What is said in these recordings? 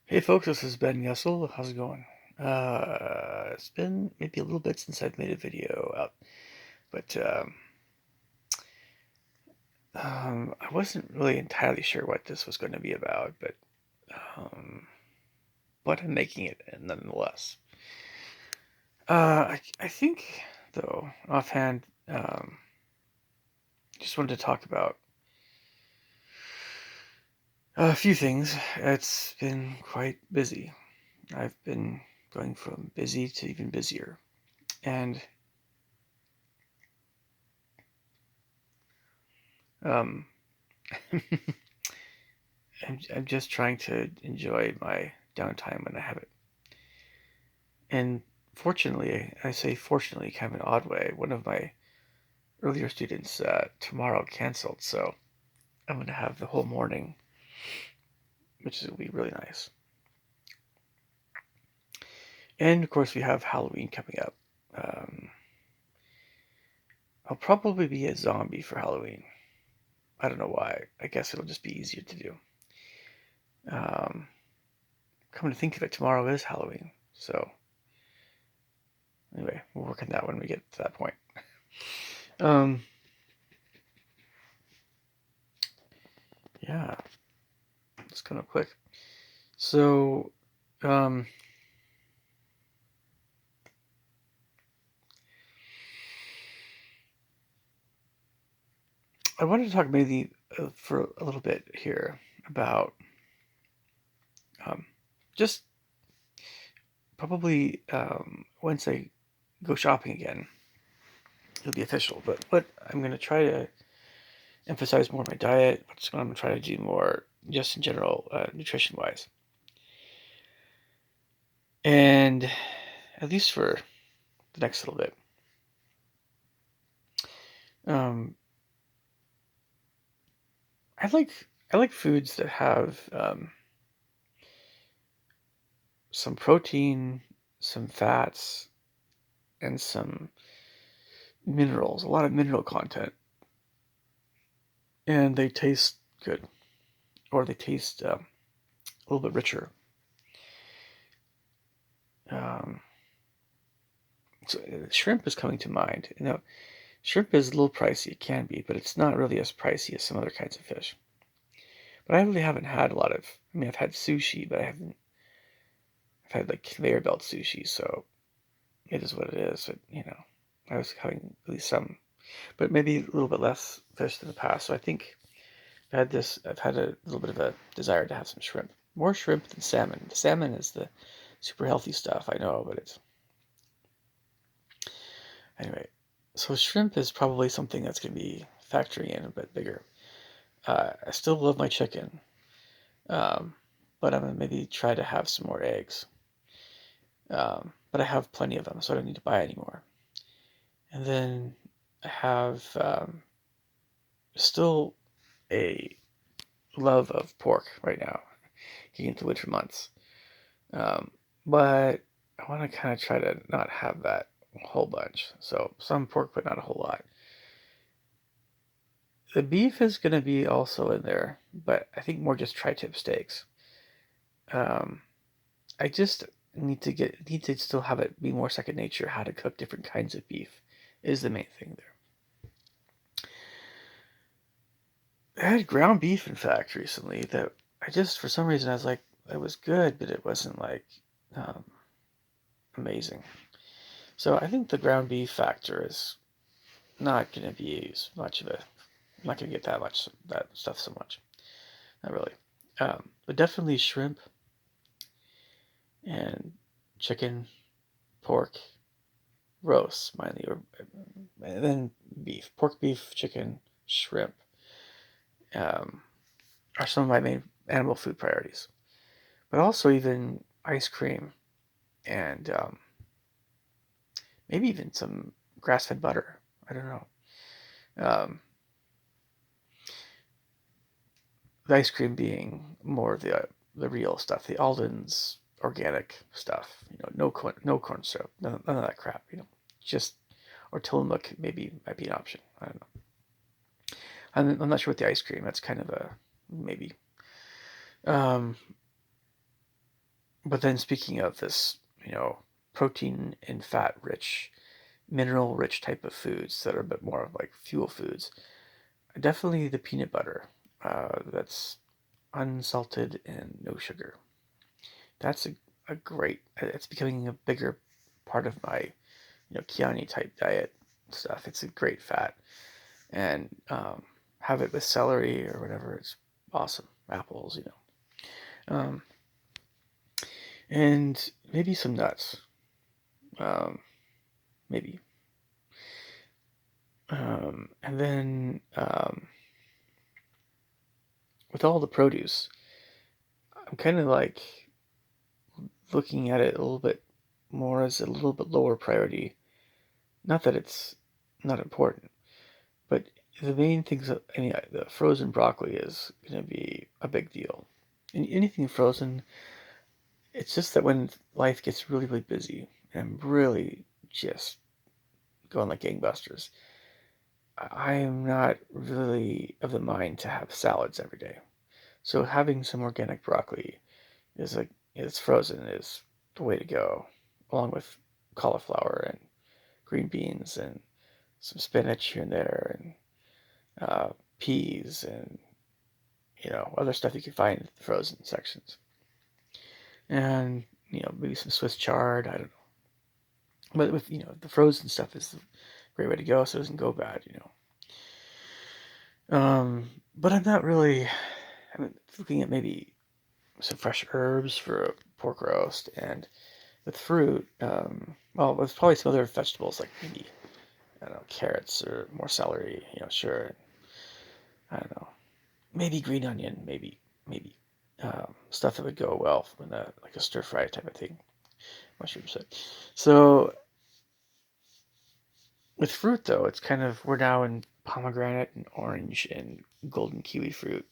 Hey folks, this is Ben Yessel. How's it going? It's been maybe a little bit since I've made a video out, but I wasn't really entirely sure what this was going to be about, um, but I'm making it nonetheless. I think, though, offhand, just wanted to talk about a few things. It's been quite busy. I've been going from busy to even busier, and um, I'm just trying to enjoy my downtime when I have it. And fortunately, I say fortunately, kind of an odd way, one of my earlier students tomorrow canceled, so I'm going to have the whole morning, which is going to be really nice. And of course, we have Halloween coming up. Um, I'll probably be a zombie for Halloween. I don't know why. I guess it'll just be easier to do. Um, Come to think of it, tomorrow is Halloween. So anyway, we'll work on that when we get to that point. Um, yeah, it's kind of quick. So, um, I wanted to talk maybe for a little bit here about um, just probably once I go shopping again, it'll be official. But what I'm going to try to emphasize more my diet, what's going to try to do more just in general, nutrition wise. And at least for the next little bit. Um, I like I like foods that have some protein, some fats, and some minerals, a lot of mineral content, and they taste good, or they taste a little bit richer. Um, so shrimp is coming to mind. Shrimp is a little pricey. It can be, but it's not really as pricey as some other kinds of fish. But I really haven't had a lot of. I mean, I've had sushi, but I haven't. I've had like conveyor belt sushi, so it is what it is. But I was having at least some, but maybe a little bit less fish than the past. So I think I've had a little bit of a desire to have some shrimp. More shrimp than salmon. The salmon is the super healthy stuff, I know, but it's anyway. So shrimp is probably something that's going to be factoring in a bit bigger. I still love my chicken, um, but I'm gonna maybe try to have some more eggs. But I have plenty of them, so I don't need to buy any more. And then I have still a love of pork right now, getting into winter months. Um, but I want to kind of try to not have that a whole bunch. So some pork, but not a whole lot. The beef is going to be also in there, but I think more just tri-tip steaks. Um, I just need to still have it be more second nature how to cook different kinds of beef is the main thing there. I had ground beef in fact recently that I just for some reason I was like it was good, but it wasn't like um, amazing. So I think the ground beef factor is not going to be as much of a. I'm not going to get that much that stuff so much. Not really. But definitely shrimp and chicken, pork, roast mainly, or and then beef, pork, beef, chicken, shrimp um, are some of my main animal food priorities. But also even ice cream and maybe even some grass-fed butter. I don't know. Um, the ice cream being more the real stuff, the Alden's organic stuff. No corn syrup, none of that crap. Just or Tillamook maybe might be an option. I don't know. I'm not sure with the ice cream. That's kind of a maybe. Um, But then speaking of this, protein and fat rich, mineral rich type of foods that are a bit more of like fuel foods, definitely the peanut butter. That's unsalted and no sugar. That's a great. It's becoming a bigger part of my Chiani type diet stuff. It's a great fat, and have it with celery or whatever. It's awesome. Apples. Um, and maybe some nuts. Um, maybe. And then with all the produce, I'm kind of like looking at it a little bit more as a little bit lower priority. Not that it's not important, but the main things, the frozen broccoli is going to be a big deal. And anything frozen, it's just that when life gets really, really busy and I'm really just going like gangbusters, I am not really of the mind to have salads every day. So having some organic broccoli is frozen is the way to go, along with cauliflower and green beans and some spinach here and there and peas and other stuff you can find in the frozen sections. And maybe some Swiss chard. I don't know, but with the frozen stuff is a great way to go, so it doesn't go bad. But I'm not really. I'm looking at maybe some fresh herbs for a pork roast, and with fruit, well, with probably some other vegetables like maybe I don't know carrots or more celery. Sure. I don't know, maybe green onion, maybe stuff that would go well in like a stir fry type of thing. Mushrooms. So with fruit though, it's kind of we're now in pomegranate and orange and golden kiwi fruit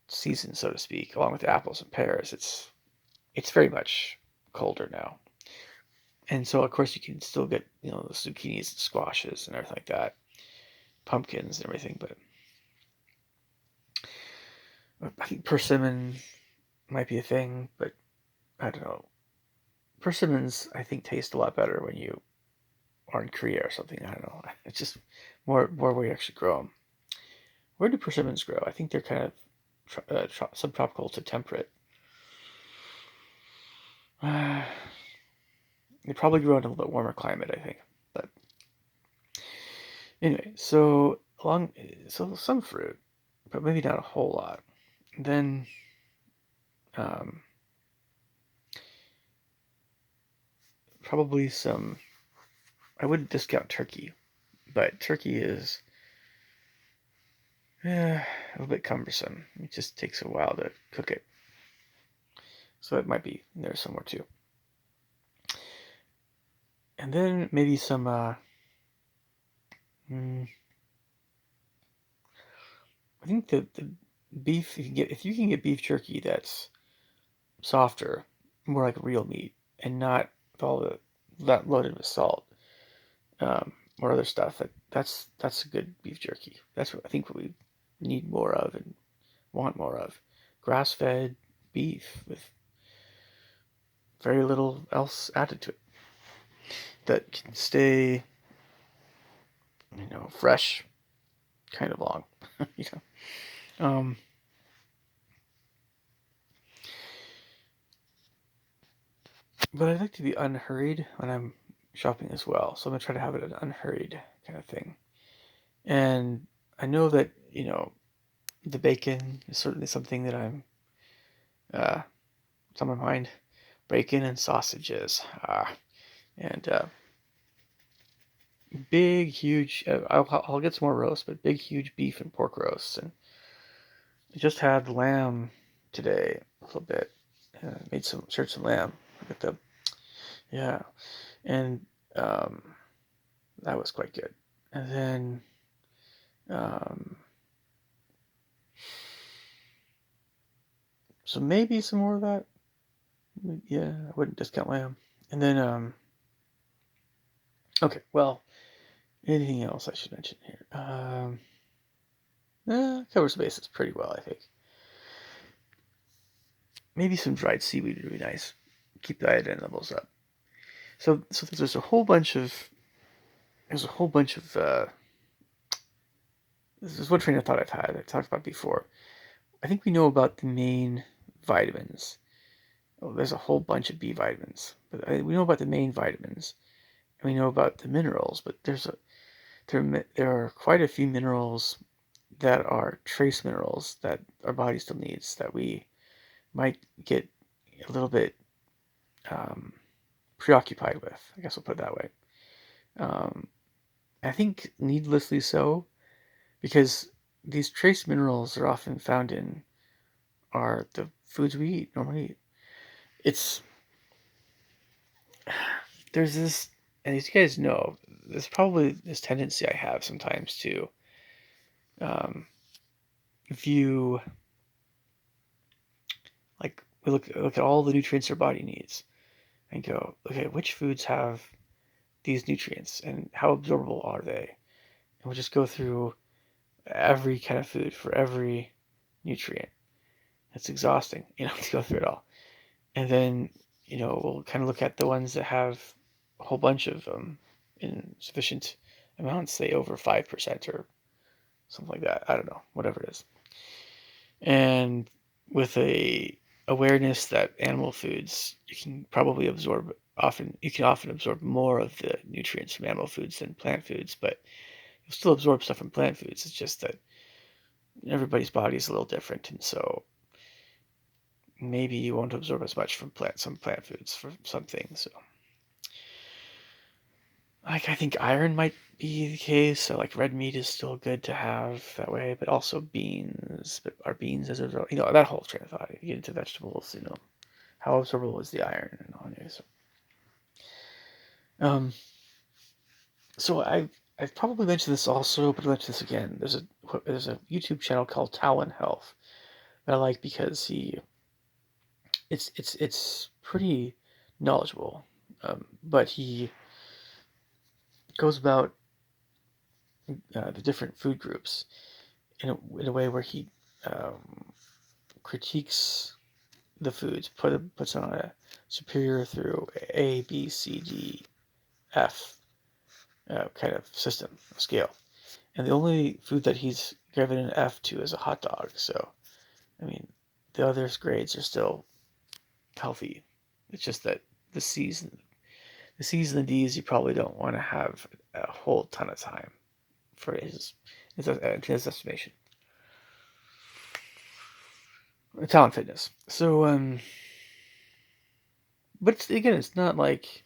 season, so to speak, along with apples and pears. It's very much colder now. And so of course you can still get, the zucchinis and squashes and everything like that, pumpkins and everything, but I think persimmon might be a thing, but I don't know. Persimmons I think taste a lot better when you are in Korea or something. I don't know. It's just more where you actually grow them. Where do persimmons grow? I think they're kind of subtropical to temperate. They probably grow in a little bit warmer climate, I think. But anyway, so some fruit, but maybe not a whole lot. Then um, probably some. I wouldn't discount turkey, but turkey is a little bit cumbersome. It just takes a while to cook it, so it might be in there somewhere too. And then maybe some. Mm, I think the beef if you can get beef jerky that's softer, more like real meat, and not all that loaded with salt or other stuff. That's a good beef jerky. That's what I think what we need more of and want more of. Grass-fed beef with very little else added to it that can stay, fresh kind of long. you um, but I like to be unhurried when I'm shopping as well. So I'm gonna try to have it an unhurried kind of thing. And I know that the bacon is certainly something that uh, it's on my mind. Bacon and sausages, and big, huge. I'll get some more roast, but big, huge beef and pork roasts. And I just had lamb today a little bit. Made some shared some lamb. At the Yeah, and um, that was quite good. And then um, so maybe some more of that. Yeah, I wouldn't discount lamb. And then okay, well, anything else I should mention here? Covers the bases pretty well, I think. maybe some dried seaweed would be nice. Keep the iodine levels up. So there's a whole bunch of there's a whole bunch of this is one train of thought I've had. I talked about before. I think we know about the main vitamins. Oh, there's a whole bunch of B vitamins, but we know about the main vitamins, and we know about the minerals. But there are quite a few minerals that are trace minerals that our body still needs that we might get a little bit um, preoccupied with. I guess we'll put it that way. Um, I think needlessly so, because these trace minerals are often found in the foods we normally eat. It's there's this, and as you guys know, there's probably this tendency I have sometimes to um, view, like, we look at all the nutrients our body needs and go, okay, which foods have these nutrients and how absorbable are they? And we'll just go through every kind of food for every nutrient. It's exhausting, to go through it all. And then, we'll kind of look at the ones that have a whole bunch of them in sufficient amounts, say over 5% or something like that. I don't know, whatever it is. And with a awareness that animal foods, you can often absorb more of the nutrients from animal foods than plant foods, but you'll still absorb stuff from plant foods. It's just that everybody's body is a little different, and so maybe you won't absorb as much from some plant foods for some things. So, like, I think iron might be the case. So, like, red meat is still good to have that way, but also beans. But are beans as a that whole train of thought. You get into vegetables, how absorbable is the iron and all that. Um, so I've probably mentioned this also, but I'll mention this again. There's a YouTube channel called Talon Health that I like because it's pretty knowledgeable, but he goes about the different food groups in a way where he critiques the foods, puts on a superior through A, B, C, D, F kind of system scale. And the only food that he's given an F to is a hot dog. So, I mean, the other grades are still healthy. It's just that the C's, the C's and the D's, you probably don't want to have a whole ton of time for his estimation. Talent Fitness. So, but it's not like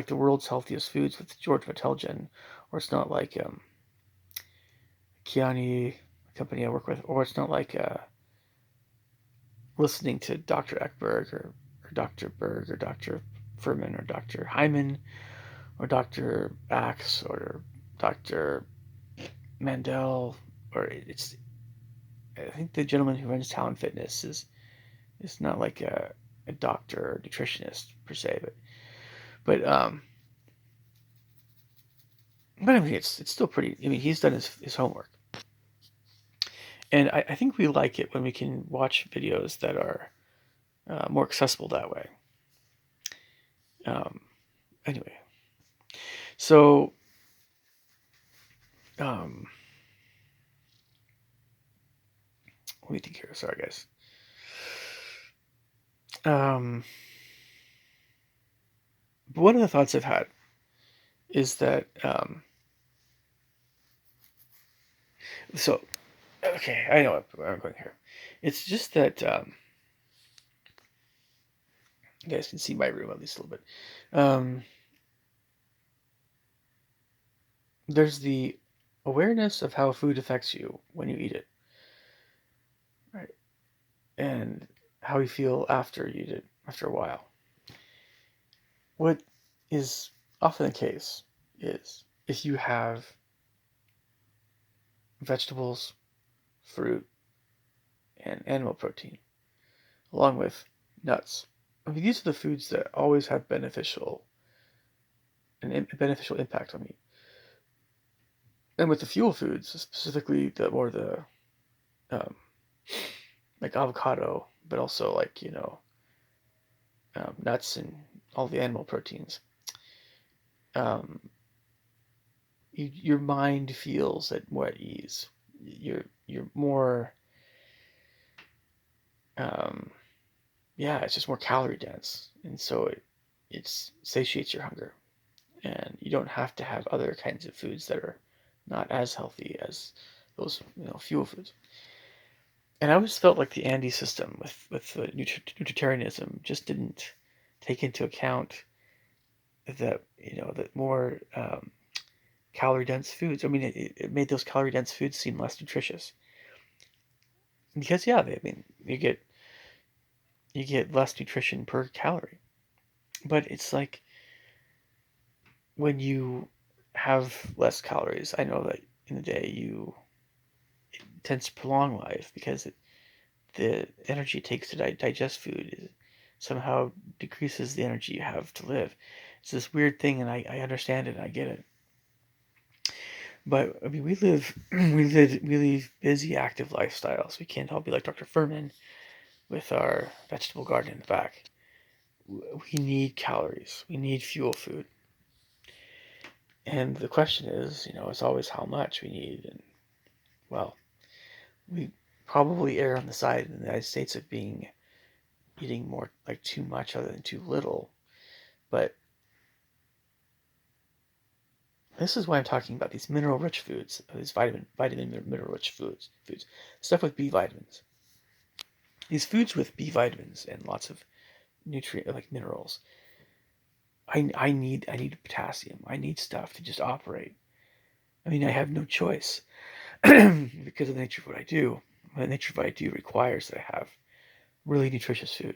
the world's healthiest foods with George Vitelgen, or it's not like Kiani, a company I work with, or it's not like listening to Dr. Eckberg or Dr. Berg or Dr. Furman or Dr. Hyman or Dr. Axe or Dr. Mandel, or I think the gentleman who runs Talent Fitness is not like a doctor or nutritionist per se, but I mean it's still pretty. I mean, he's done his homework, and I think we like it when we can watch videos that are more accessible that way. Um, anyway, so let me think here. Sorry, guys. But one of the thoughts I've had is that so okay, I know where I'm going here. It's just that you guys can see my room at least a little bit. There's the awareness of how food affects you when you eat it, right? And how you feel after you eat it after a while. What is often the case is if you have vegetables, fruit, and animal protein, along with nuts. I mean, these are the foods that always have beneficial impact on me. And with the fuel foods, specifically the um, like avocado but also like, nuts and all the animal proteins. Um, your mind feels at more at ease. You're more, um, yeah, it's just more calorie dense, and so it satiates your hunger, and you don't have to have other kinds of foods that are not as healthy as those, fuel foods. And I always felt like the Andy system with nutritarianism just didn't take into account that, that more calorie dense foods. I mean, it made those calorie dense foods seem less nutritious because, yeah, I mean, you get less nutrition per calorie. But it's like when you have less calories, I know that in the day it tends to prolong life because the energy it takes to digest food somehow decreases the energy you have to live. It's this weird thing, and I understand it and I get it. But I mean, we live busy, active lifestyles. We can't all be like Dr. Furman with our vegetable garden in the back. We need calories. We need fuel food. And the question is, it's always how much we need. And well, we probably err on the side in the United States of eating more like too much other than too little. But this is why I'm talking about these mineral-rich foods, these vitamin mineral-rich foods, stuff with B vitamins. These foods with B vitamins and lots of nutrient like minerals. I need potassium. I need stuff to just operate. I mean, I have no choice because of the nature of what I do. The nature of what I do requires that I have really nutritious food.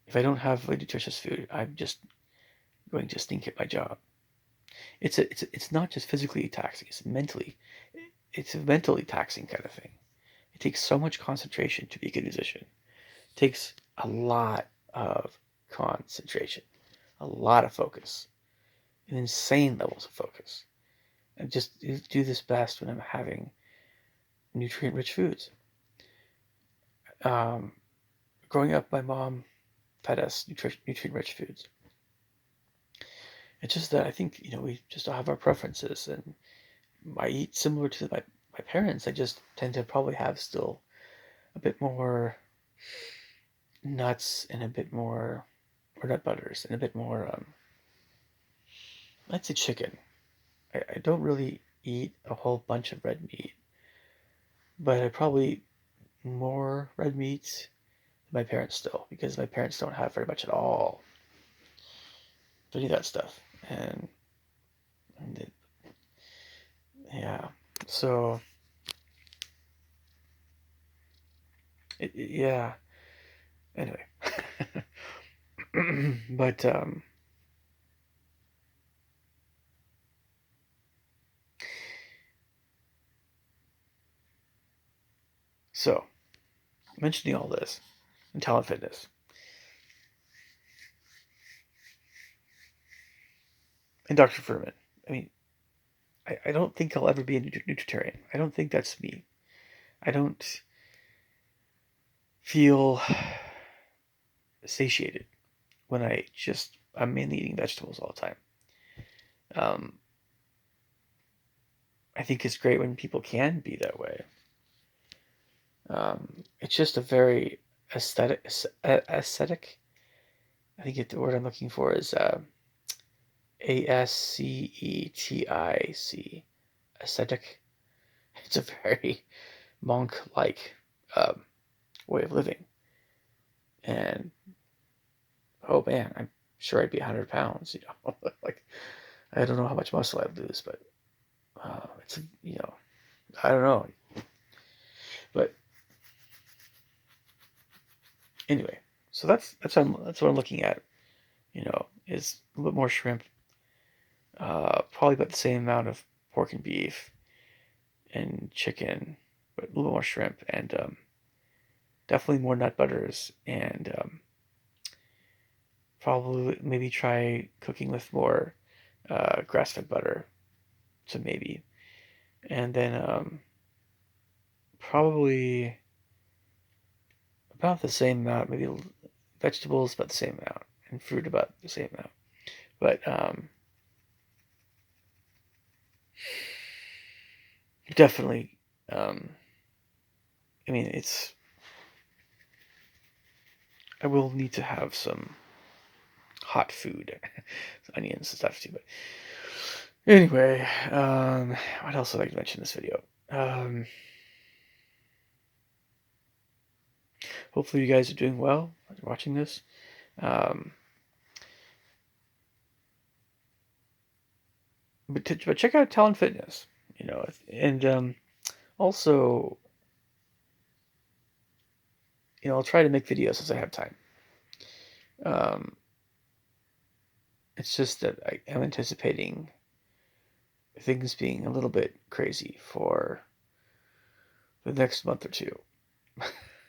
If I don't have really nutritious food, I'm just going to stink at my job. It's not just physically taxing. It's a mentally taxing kind of thing. It takes so much concentration to be a good musician. It takes a lot of concentration, a lot of focus, and insane levels of focus. I just do this best when I'm having nutrient-rich foods. Um, Growing up, my mom fed us nutrient-rich foods. It's just that I think we just have our preferences, and I eat similar to my parents. I just tend to probably have still a bit more nuts and a bit more, or nut butters, and a bit more, I'd say chicken. I don't really eat a whole bunch of red meat, but I probably more red meat than my parents still, because my parents don't have very much at all to any of that stuff. And yeah, so yeah. Anyway, but so mentioning all this and talent fitness and Dr. Furman. I mean, I don't think I'll ever be a nutritarian. I don't think that's me. I don't feel satiated when I'm mainly eating vegetables all the time. Um, I think it's great when people can be that way. It's just a very aesthetic. I think the word I'm looking for is ASCETIC, aesthetic. It's a very monk-like um, way of living, and oh man, I'm sure I'd be 100 pounds. Like I don't know how much muscle I'd lose, but it's I don't know. But anyway, so that's what I'm looking at. Is a little bit more shrimp, probably about the same amount of pork and beef and chicken, but a little more shrimp and definitely more nut butters and probably maybe try cooking with more grass-fed butter. So maybe, and then probably about the same amount. Maybe vegetables about the same amount, and fruit about the same amount. But definitely, I mean, I will need to have some hot food, onions and stuff too. But anyway, what else would I like to mention in this video? Hopefully you guys are doing well watching this. But check out Talon Fitness, and also, I'll try to make videos as I have time. It's just that I am anticipating things being a little bit crazy for the next month or two.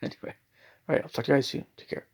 Anyway, all right, I'll talk to you guys soon. Take care.